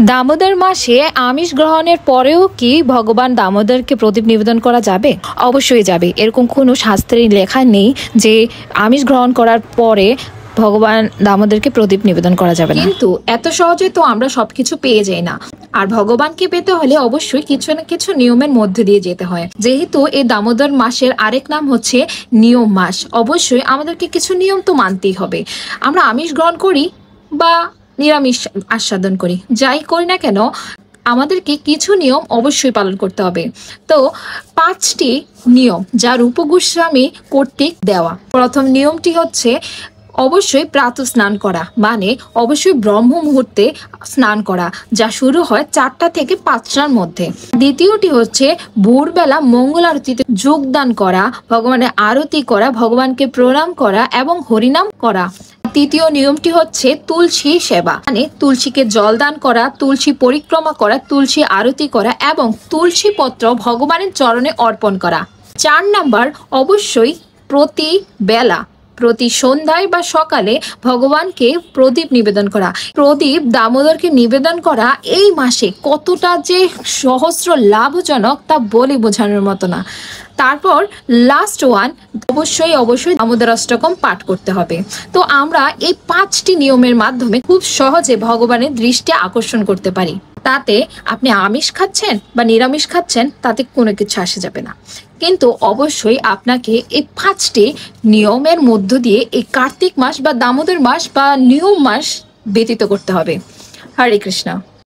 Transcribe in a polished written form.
দামোদর মাসে আমিষ গ্রহণের পরেও কি ভগবান দামোদরকে প্রদীপ নিবেদন করা যাবে? অবশ্যই যাবে। এরকম কোনো শাস্ত্রে লেখা নেই যে আমিষ গ্রহণ করার পরে ভগবান দামোদরকে প্রদীপ নিবেদন করা যাবে না। কিন্তু এত সহজে তো আমরা সবকিছু পেয়ে যাই না, আর ভগবানকে পেতে হলে অবশ্যই কিছু না কিছু নিয়মের মধ্যে দিয়ে যেতে হয়। যেহেতু এই দামোদর মাসের আরেক নাম হচ্ছে নিয়ম মাস, অবশ্যই আমাদেরকে কিছু নিয়ম তো মানতেই হবে। আমরা আমিষ গ্রহণ করি বা নিরামিষ আস্বাদন করি, যাই করি না কেন আমাদেরকে কিছু নিয়ম অবশ্যই পালন করতে হবে। তো 5টি নিয়ম যা রূপ গোস্বামী কর্তৃক দেওয়া। প্রথম নিয়মটি হচ্ছে অবশ্যই প্রাতঃ স্নান করা, মানে অবশ্যই ব্রহ্ম মুহূর্তে স্নান করা, যা শুরু হয় 4টা থেকে 5টার মধ্যে। দ্বিতীয়টি হচ্ছে ভোরবেলা মঙ্গল আরতিতে যোগদান করা, ভগবানের আরতি করা, ভগবানকে প্রণাম করা এবং হরিনাম করা। তৃতীয় নিয়মটি হচ্ছে তুলসী সেবা, মানে তুলসীকে জল দান করা, তুলসী পরিক্রমা করা, তুলসী আরতি করা এবং তুলসী পত্র ভগবানের চরণে অর্পণ করা। 4 নাম্বার, অবশ্যই প্রতি বেলা, প্রতি সন্ধ্যায় বা সকালে ভগবানকে প্রদীপ নিবেদন করা। প্রদীপ দামোদরকে নিবেদন করা এই মাসে কতটা যে সহস্র লাভজনক তা বলে বোঝানোর মতো না। তারপর লাস্ট ওয়ান, অবশ্যই দামোদর অষ্টকম পাঠ করতে হবে। তো আমরা এই 5টি নিয়মের মাধ্যমে খুব সহজে ভগবানের দৃষ্টি আকর্ষণ করতে পারি। তাতে আপনি আমিষ খাচ্ছেন বা নিরামিষ খাচ্ছেন তাতে কোনো কিছু আসে যাবে না। কিন্তু অবশ্যই আপনাকে এই 5টি নিয়মের মধ্য দিয়ে এই কার্তিক মাস বা দামোদর মাস বা নিয়ম মাস ব্যতীত করতে হবে। হরে কৃষ্ণ।